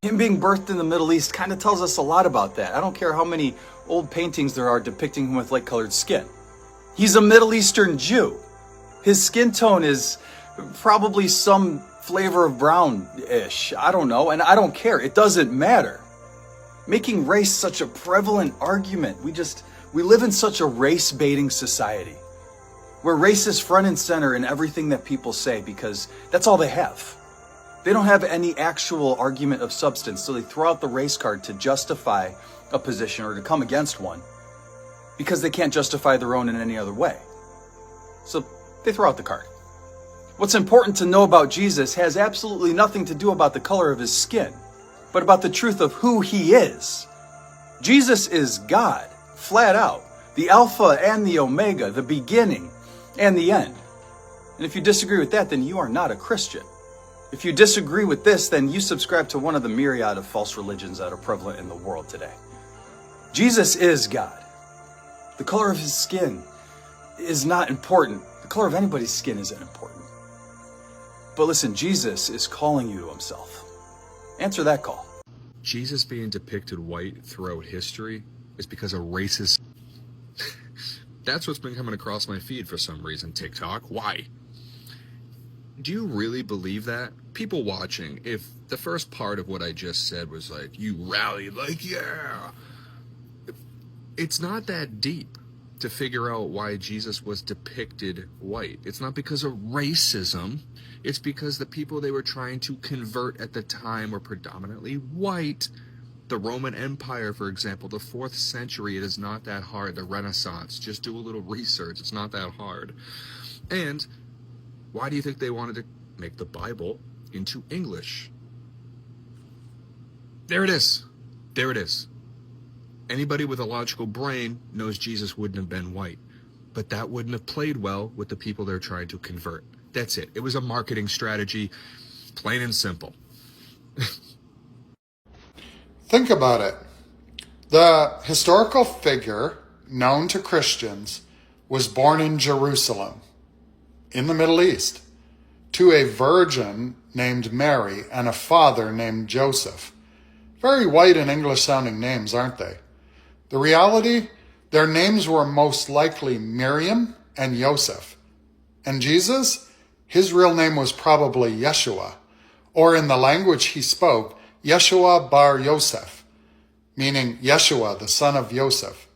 Him being birthed in the Middle East kind of tells us a lot about that. I don't care how many old paintings there are depicting him with light-colored skin. He's a Middle Eastern Jew. His skin tone is probably some flavor of brown-ish. I don't know, and I don't care. It doesn't matter. Making race such a prevalent argument. We live in such a race-baiting society where race is front and center in everything that people say because that's all they have. They don't have any actual argument of substance, so they throw out the race card to justify a position or to come against one because they can't justify their own in any other way. So they throw out the card. What's important to know about Jesus has absolutely nothing to do about the color of his skin, but about the truth of who he is. Jesus is God, flat out, the Alpha and the Omega, the beginning and the end. And if you disagree with that, then you are not a Christian. If you disagree with this, then you subscribe to one of the myriad of false religions that are prevalent in the world today. Jesus is God. The color of his skin is not important. The color of anybody's skin isn't important. But listen, Jesus is calling you to himself. Answer that call. Jesus being depicted white throughout history is because of racist. That's what's been coming across my feed for some reason, TikTok. Why? Do you really believe that? People watching, if the first part of what I just said was like, you rallied, like, yeah. It's not that deep to figure out why Jesus was depicted white. It's not because of racism. It's because the people they were trying to convert at the time were predominantly white. The Roman Empire, for example, the 4th century, it is not that hard. The Renaissance, just do a little research. It's not that hard. And why do you think they wanted to make the Bible into English? There it is. There it is. Anybody with a logical brain knows Jesus wouldn't have been white, but that wouldn't have played well with the people they're trying to convert. That's it. It was a marketing strategy, plain and simple. Think about it. The historical figure known to Christians was born in Jerusalem, in the Middle East, to a virgin named Mary and a father named Joseph. Very white and English-sounding names, aren't they? The reality, their names were most likely Miriam and Joseph. And Jesus, his real name was probably Yeshua, or in the language he spoke, Yeshua bar Yosef, meaning Yeshua, the son of Joseph.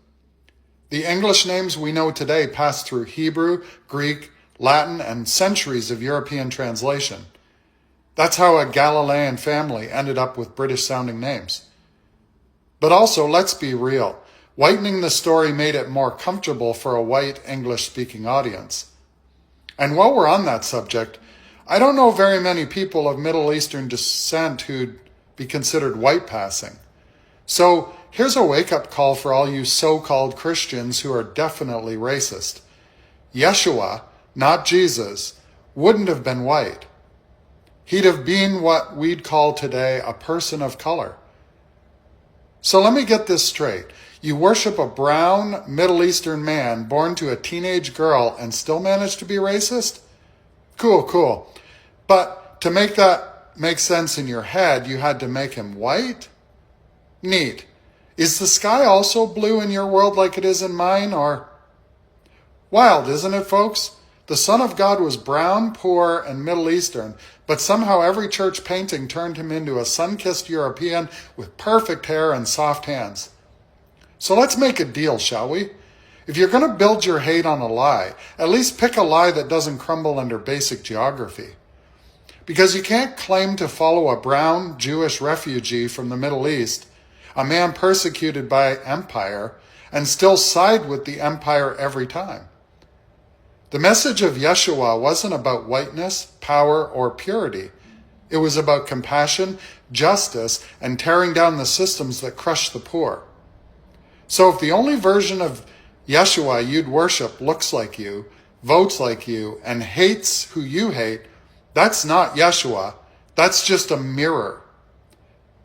The English names we know today passed through Hebrew, Greek, Latin, and centuries of European translation. That's how a Galilean family ended up with British-sounding names. But also, let's be real. Whitening the story made it more comfortable for a white English-speaking audience. And while we're on that subject, I don't know very many people of Middle Eastern descent who'd be considered white passing. So here's a wake-up call for all you so-called Christians who are definitely racist. Yeshua, not Jesus, wouldn't have been white. He'd have been what we'd call today a person of color. So let me get this straight. You worship a brown Middle Eastern man born to a teenage girl and still manage to be racist? Cool. But to make that make sense in your head, you had to make him white? Neat. Is the sky also blue in your world like it is in mine, or? Wild, isn't it, folks? The Son of God was brown, poor, and Middle Eastern, but somehow every church painting turned him into a sun-kissed European with perfect hair and soft hands. So let's make a deal, shall we? If you're going to build your hate on a lie, at least pick a lie that doesn't crumble under basic geography. Because you can't claim to follow a brown Jewish refugee from the Middle East, a man persecuted by empire, and still side with the empire every time. The message of Yeshua wasn't about whiteness, power, or purity. It was about compassion, justice, and tearing down the systems that crush the poor. So if the only version of Yeshua you'd worship looks like you, votes like you, and hates who you hate, that's not Yeshua. That's just a mirror.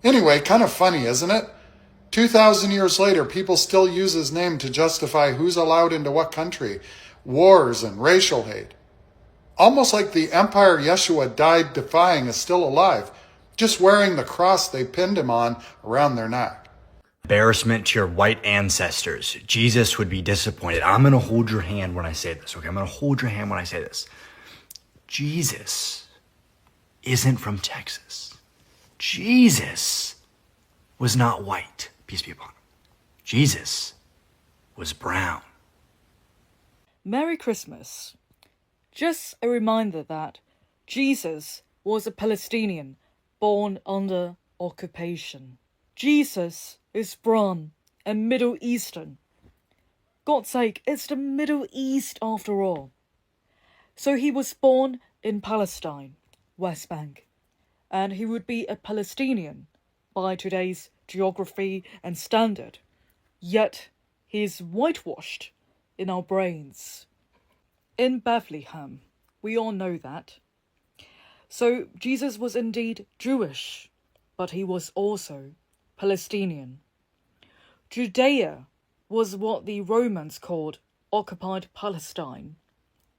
Anyway, kind of funny, isn't it? 2,000 years later, people still use his name to justify who's allowed into what country, wars and racial hate. Almost like the empire Yeshua died defying is still alive. just wearing the cross they pinned him on around their neck. Embarrassment to your white ancestors. Jesus would be disappointed. I'm going to hold your hand when I say this, okay? I'm going to hold your hand when I say this. Jesus isn't from Texas. Jesus was not white. Peace be upon him. Jesus was brown. Merry Christmas. Just a reminder that Jesus was a Palestinian born under occupation. Jesus is brown and Middle Eastern. God's sake, it's the Middle East after all. So he was born in Palestine, West Bank, and he would be a Palestinian by today's geography and standard. Yet he is whitewashed in our brains. In Bethlehem, we all know that. So Jesus was indeed Jewish, but he was also Palestinian. Judea was what the Romans called occupied Palestine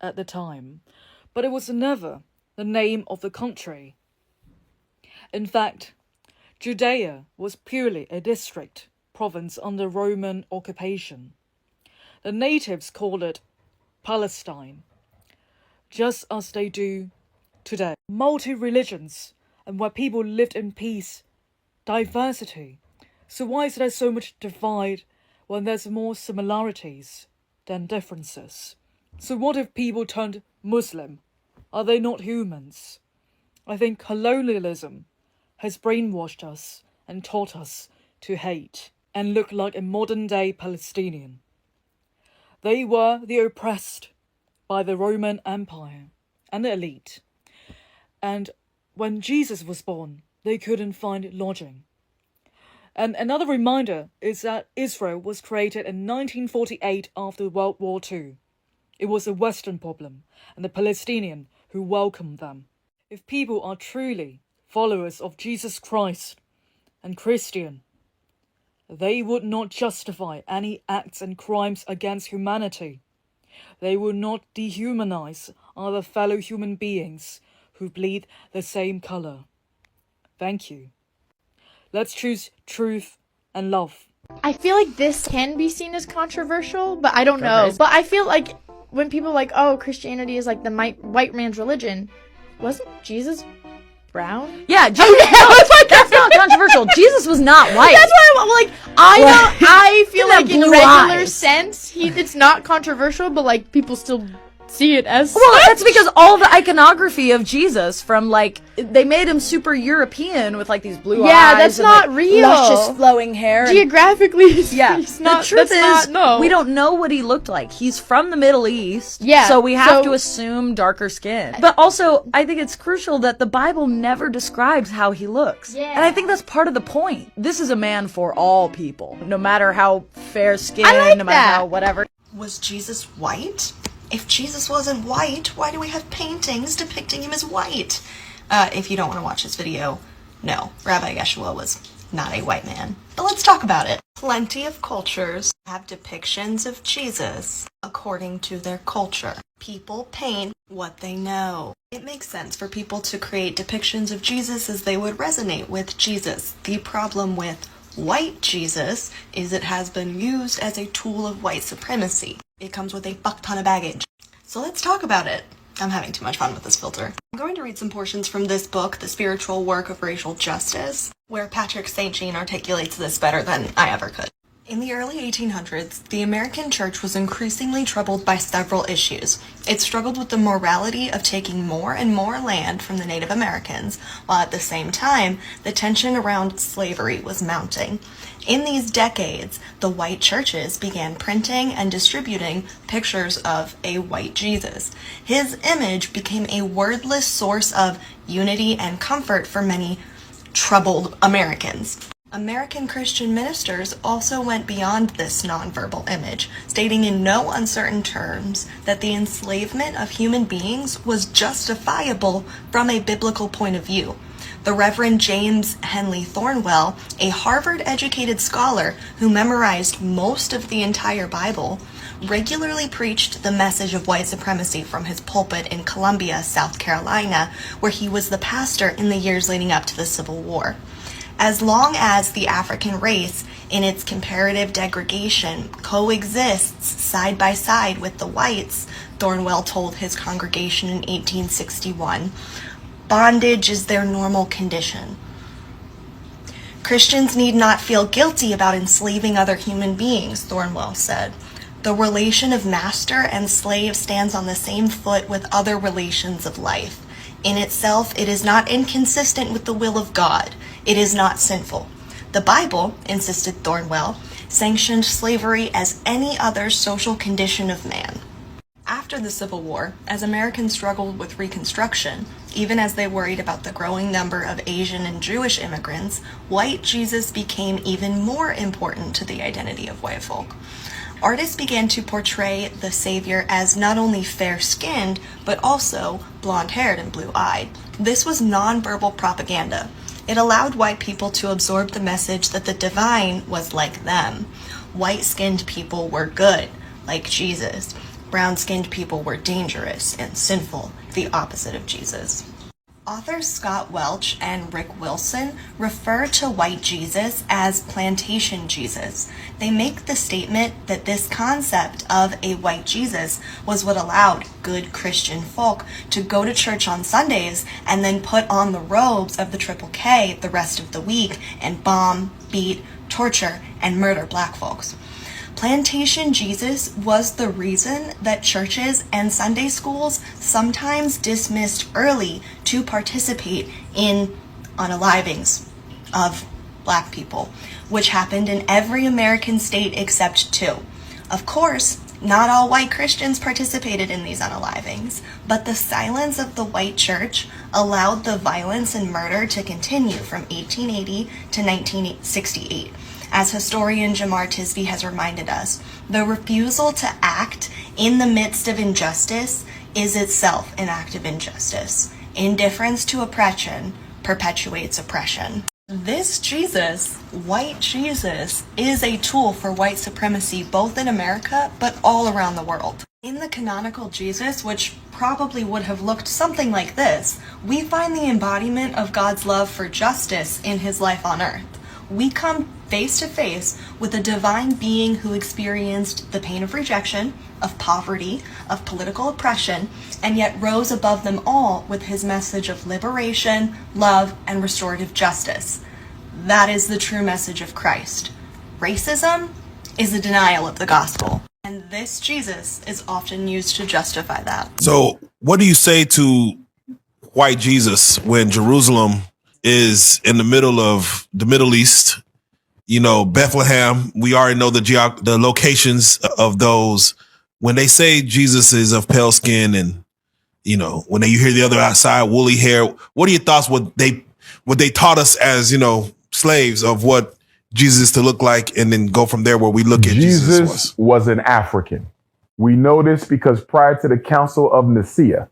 at the time, but it was never the name of the country. In fact, Judea was purely a district, province under Roman occupation. The natives called it Palestine, just as they do today. Multi-religions, and where people lived in peace, diversity. So why is there so much divide when there's more similarities than differences? So what if people turned Muslim? Are they not humans? I think colonialism has brainwashed us and taught us to hate and look like a modern-day Palestinian. They were the oppressed by the Roman Empire and the elite. And when Jesus was born, they couldn't find lodging. And another reminder is that Israel was created in 1948 after World War II. It was a Western problem, and the Palestinian who welcomed them. If people are truly followers of Jesus Christ and Christian, they would not justify any acts and crimes against humanity. They would not dehumanize other fellow human beings who bleed the same color. Thank you. Let's choose truth and love. I feel like this can be seen as controversial, but I don't know. But I feel like when people are like, oh, Christianity is like the white man's religion, wasn't Jesus brown? Yeah, Jesus, no, that's not controversial. Jesus was not white. That's why I'm like, I feel like in blue regular eyes. sense, it's not controversial, but like people still see it as Well, such. that's because all the iconography of Jesus from like they made him super European with like these blue eyes. Yeah, that's and, not like, real. Luscious flowing hair. Geographically, Yeah, he's not. the truth that's is, not, no. we don't know what he looked like. He's from the Middle East, Yeah, so we have so- to assume darker skin. But also, I think it's crucial that the Bible never describes how he looks. Yeah. And I think that's part of the point. This is a man for all people, no matter how fair skinned, I like no matter that. how whatever. Was Jesus white? If Jesus wasn't white, why do we have paintings depicting him as white? If you don't want to watch this video, no, Rabbi Yeshua was not a white man. But let's talk about it. Plenty of cultures have depictions of Jesus according to their culture. People paint what they know. It makes sense for people to create depictions of Jesus as they would resonate with Jesus. The problem with white Jesus is it has been used as a tool of white supremacy. It comes with a fuck ton of baggage. So let's talk about it. I'm having too much fun with this filter. I'm going to read some portions from this book, The Spiritual Work of Racial Justice, where Patrick St. Jean articulates this better than I ever could. In the early 1800s, the American church was increasingly troubled by several issues. It struggled with the morality of taking more and more land from the Native Americans, while at the same time, the tension around slavery was mounting. In these decades, the white churches began printing and distributing pictures of a white Jesus. His image became a wordless source of unity and comfort for many troubled Americans. American Christian ministers also went beyond this nonverbal image, stating in no uncertain terms that the enslavement of human beings was justifiable from a biblical point of view. The Reverend James Henley Thornwell, a Harvard-educated scholar who memorized most of the entire Bible, regularly preached the message of white supremacy from his pulpit in Columbia, South Carolina, where he was the pastor in the years leading up to the Civil War. As long as the African race, in its comparative degradation, coexists side by side with the whites, Thornwell told his congregation in 1861, bondage is their normal condition. Christians need not feel guilty about enslaving other human beings, Thornwell said. The relation of master and slave stands on the same foot with other relations of life. In itself, it is not inconsistent with the will of God. It is not sinful. The Bible, insisted Thornwell, sanctioned slavery as any other social condition of man. After the Civil War, as Americans struggled with Reconstruction, even as they worried about the growing number of Asian and Jewish immigrants, white Jesus became even more important to the identity of white folk. Artists began to portray the Savior as not only fair-skinned, but also blonde-haired and blue-eyed. This was nonverbal propaganda. It allowed white people to absorb the message that the divine was like them. White-skinned people were good, like Jesus. Brown-skinned people were dangerous and sinful, the opposite of Jesus. Authors Scott Welch and Rick Wilson refer to white Jesus as plantation Jesus. They make the statement that this concept of a white Jesus was what allowed good Christian folk to go to church on Sundays and then put on the robes of the Triple K the rest of the week and bomb, beat, torture, and murder black folks. Plantation Jesus was the reason that churches and Sunday schools sometimes dismissed early to participate in unalivings of black people, which happened in every American state except 2. Of course, not all white Christians participated in these unalivings, but the silence of the white church allowed the violence and murder to continue from 1880 to 1968. As historian Jemar Tisby has reminded us, the refusal to act in the midst of injustice is itself an act of injustice. Indifference to oppression perpetuates oppression. This Jesus, white Jesus, is a tool for white supremacy both in America but all around the world. In the canonical Jesus, which probably would have looked something like this, we find the embodiment of God's love for justice in his life on earth. We come face to face with a divine being who experienced the pain of rejection, of poverty, of political oppression, and yet rose above them all with his message of liberation, love, and restorative justice. That is the true message of Christ. Racism is a denial of the gospel, and this Jesus is often used to justify that. So, what do you say to white Jesus when Jerusalem is in the middle of the Middle East? You know, Bethlehem, we already know the locations of those. When they say Jesus is of pale skin and, you know, when you hear the other side, woolly hair, what are your thoughts what they taught us as, you know, slaves of what Jesus is to look like, and then go from there where we look at Jesus was an African. We know this because prior to the Council of Nicaea,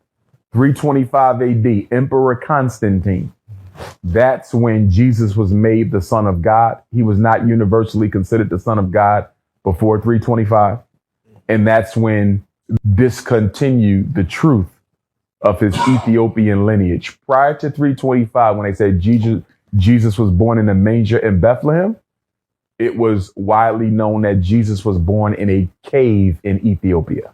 325 AD, Emperor Constantine, that's when Jesus was made the Son of God. He was not universally considered the Son of God before 325. And that's when discontinued the truth of his Ethiopian lineage. Prior to 325, when they said Jesus was born in a manger in Bethlehem, it was widely known that Jesus was born in a cave in Ethiopia.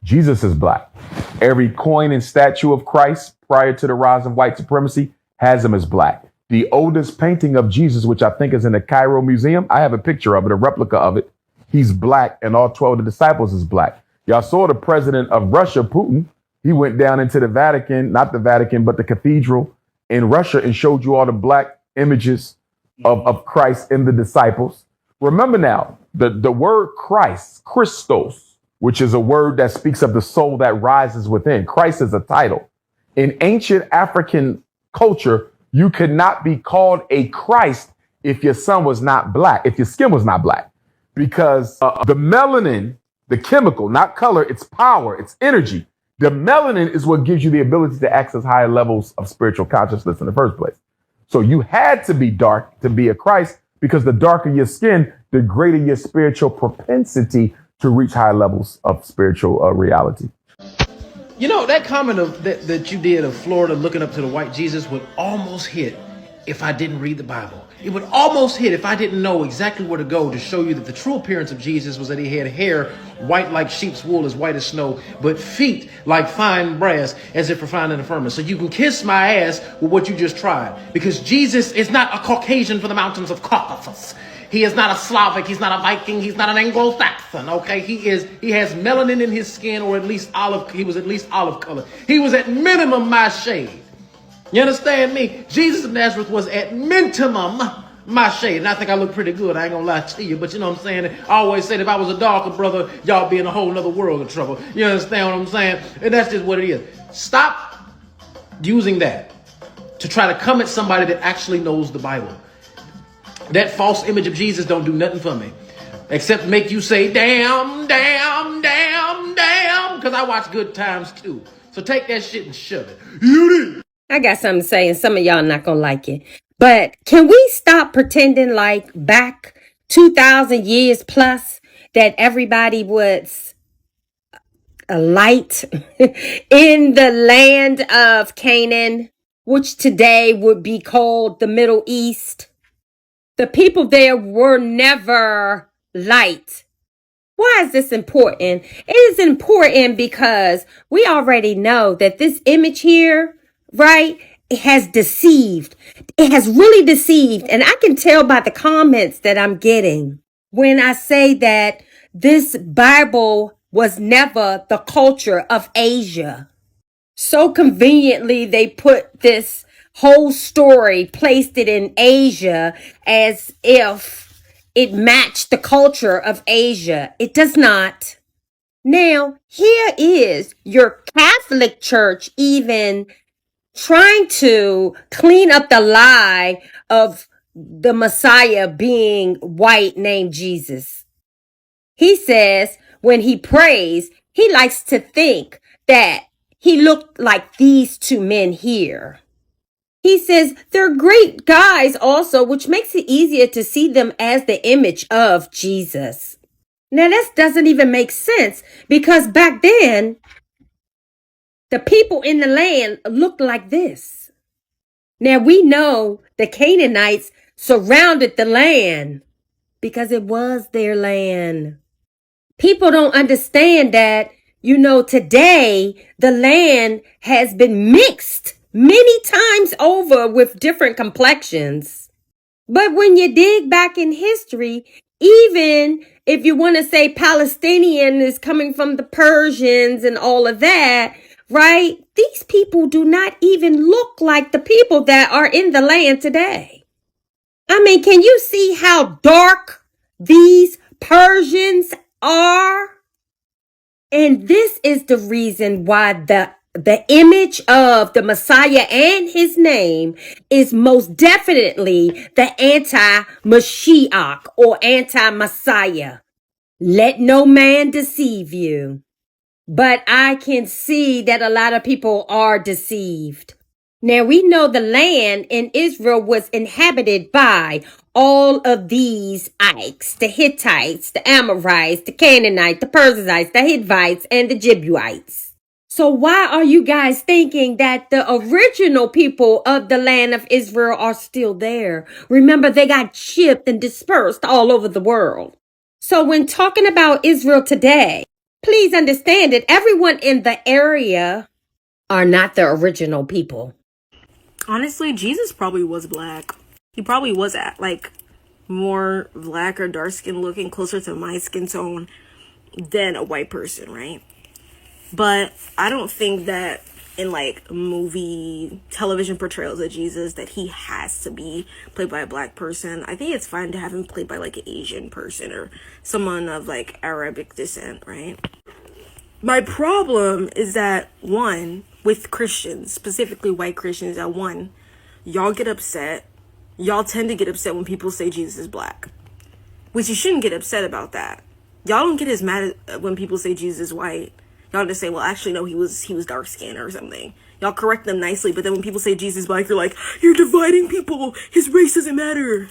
Jesus is black. Every coin and statue of Christ prior to the rise of white supremacy has him as black. The oldest painting of Jesus, which I think is in the Cairo Museum, I have a picture of it, a replica of it. He's black, and all 12 of the disciples is black. Y'all saw the president of Russia, Putin. He went down into the Vatican, not the Vatican, but the cathedral in Russia, and showed you all the black images of Christ in the disciples. Remember now, the word Christ, Christos, which is a word that speaks of the soul that rises within. Christ is a title. In ancient African culture, you could not be called a Christ if your son was not black, if your skin was not black, because the melanin, the chemical, not color, it's power, it's energy. The melanin is what gives you the ability to access higher levels of spiritual consciousness in the first place. So you had to be dark to be a Christ, because the darker your skin, the greater your spiritual propensity to reach high levels of spiritual reality. You know, that comment that you did of Florida looking up to the white Jesus would almost hit if I didn't read the Bible. It would almost hit if I didn't know exactly where to go to show you that the true appearance of Jesus was that he had hair white like sheep's wool, as white as snow, but feet like fine brass, as if refined in the furnace. So you can kiss my ass with what you just tried, because Jesus is not a Caucasian from the mountains of Caucasus. He is not a Slavic. He's not a Viking. He's not an Anglo-Saxon. Okay, he has melanin in his skin, or at least olive. He was at least olive color. He was at minimum my shade. You understand me? Jesus of Nazareth was at minimum my shade. And I think I look pretty good. I ain't gonna lie to you. But you know what I'm saying? I always said if I was a darker brother, y'all be in a whole nother world of trouble. You understand what I'm saying? And that's just what it is. Stop using that to try to come at somebody that actually knows the Bible. That false image of Jesus don't do nothing for me, except make you say, damn, damn, damn, damn, because I watch Good Times too. So take that shit and shove it. You did. I got something to say, and some of y'all not gonna like it. But can we stop pretending like back 2,000 years plus that everybody was a light in the land of Canaan, which today would be called the Middle East? The people there were never light. Why is this important? It is important because we already know that this image here, right, it has deceived. It has really deceived. And I can tell by the comments that I'm getting when I say that this Bible was never the culture of Asia. So conveniently, they put this whole story, placed it in Asia as if it matched the culture of Asia. It does not. Now, here is your Catholic Church even trying to clean up the lie of the Messiah being white named Jesus. He says when he prays, he likes to think that he looked like these two men here. He says they're great guys also, which makes it easier to see them as the image of Jesus. Now, this doesn't even make sense, because back then, the people in the land looked like this. Now, we know the Canaanites surrounded the land because it was their land. People don't understand that, you know, today the land has been mixed many times over with different complexions. But when you dig back in history, even if you want to say Palestinian is coming from the Persians and all of that, right? These people do not even look like the people that are in the land today. I mean, can you see how dark these Persians are? And this is the reason why the image of the Messiah and his name is most definitely the anti-Mashiach or anti-Messiah. Let no man deceive you. But I can see that a lot of people are deceived. Now, we know the land in Israel was inhabited by all of these Ikes, the Hittites, the Amorites, the Canaanites, the Perizzites, the Hivites, and the Jebusites. So why are you guys thinking that the original people of the land of Israel are still there? Remember, they got shipped and dispersed all over the world. So when talking about Israel today, please understand that everyone in the area are not the original people. Honestly, Jesus probably was black. He probably was more black or dark skin looking, closer to my skin tone than a white person, right? But I don't think that in movie television portrayals of Jesus that he has to be played by a black person. I think it's fine to have him played by an Asian person or someone of Arabic descent, right? My problem is that, one, with Christians, specifically white Christians, y'all get upset. Y'all tend to get upset when people say Jesus is black, which you shouldn't get upset about that. Y'all don't get as mad when people say Jesus is white. Y'all just say, well, actually, no, he was dark skinned or something. Y'all correct them nicely, but then when people say Jesus is black, you're like, you're dividing people. His race doesn't matter.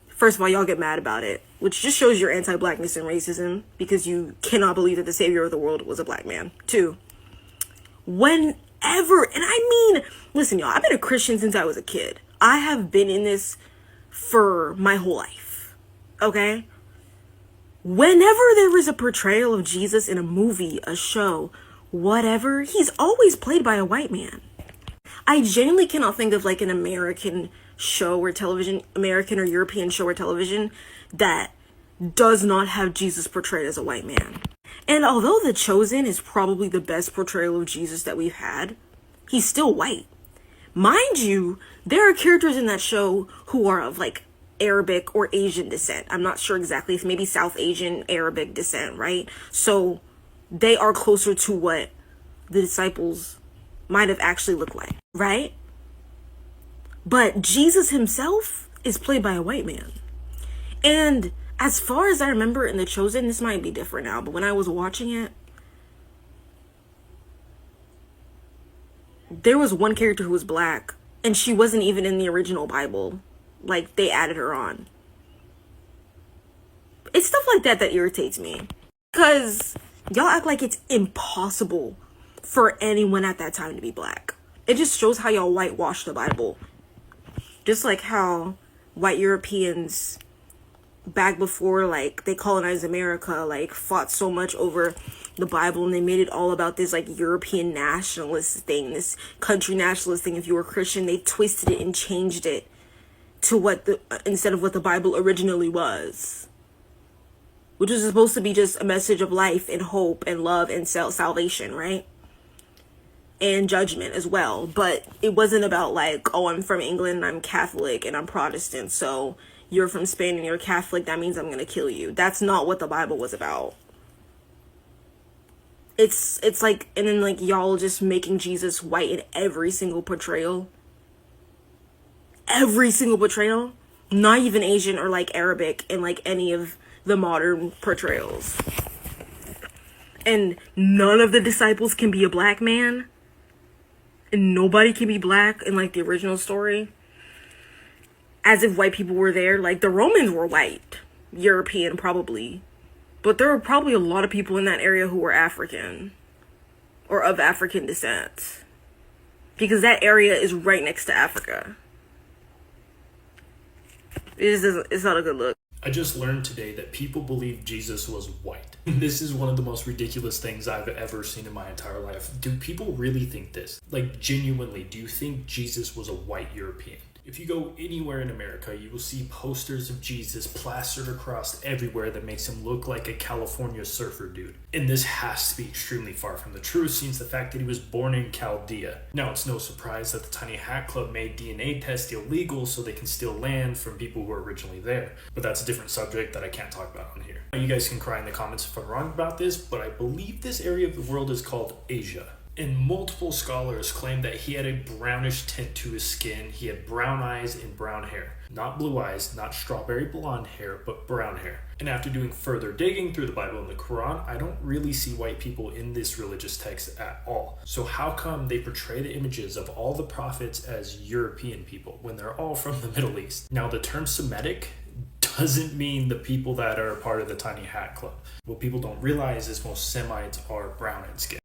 First of all, y'all get mad about it, which just shows your anti-blackness and racism, because you cannot believe that the savior of the world was a black man. 2, whenever, and I mean, listen, y'all, I've been a Christian since I was a kid. I have been in this for my whole life, okay? Whenever there is a portrayal of Jesus in a movie, a show, whatever, he's always played by a white man. I genuinely cannot think of like an American show or television, American or European show or television that does not have Jesus portrayed as a white man. And although The Chosen is probably the best portrayal of Jesus that we've had, he's still white. Mind you, there are characters in that show who are of like Arabic or Asian descent. I'm not sure exactly, if maybe South Asian Arabic descent, right? So they are closer to what the disciples might have actually looked like, right? But Jesus himself is played by a white man. And as far as I remember in The Chosen, this might be different now, but when I was watching it, there was one character who was black, and she wasn't even in the original Bible. Like, they added her on. It's stuff like that that irritates me. Because y'all act like it's impossible for anyone at that time to be black. It just shows how y'all whitewash the Bible. Just like how white Europeans back before, like, they colonized America, like, fought so much over the Bible, and they made it all about this, like, European nationalist thing, this country nationalist thing. If you were Christian, they twisted it and changed it to what instead of what the Bible originally was, which was supposed to be just a message of life and hope and love and salvation, right? And judgment as well. But it wasn't about like, oh, I'm from England and I'm Catholic and I'm Protestant, so you're from Spain and you're Catholic, that means I'm gonna kill you. That's not what the Bible was about. It's like, and then like y'all just making Jesus white in every single portrayal. Every single portrayal. Not even Asian or like Arabic in like any of the modern portrayals. And none of the disciples can be a black man. And nobody can be black in like the original story. As if white people were there. Like the Romans were white. European probably. But there were probably a lot of people in that area who were African. Or of African descent. Because that area is right next to Africa. It's not a good look. I just learned today that people believe Jesus was white. This is one of the most ridiculous things I've ever seen in my entire life. Do people really think this? Like, genuinely, do you think Jesus was a white European? If you go anywhere in America, you will see posters of Jesus plastered across everywhere that makes him look like a California surfer dude. And this has to be extremely far from the truth, since the fact that he was born in Chaldea. Now, it's no surprise that the Tiny Hat Club made DNA tests illegal so they can steal land from people who were originally there. But that's a different subject that I can't talk about on here. You guys can cry in the comments if I'm wrong about this, but I believe this area of the world is called Asia. And multiple scholars claim that he had a brownish tint to his skin. He had brown eyes and brown hair. Not blue eyes, not strawberry blonde hair, but brown hair. And after doing further digging through the Bible and the Quran, I don't really see white people in this religious text at all. So how come they portray the images of all the prophets as European people when they're all from the Middle East? Now, the term Semitic doesn't mean the people that are part of the Tiny Hat Club. What people don't realize is most Semites are brown in skin.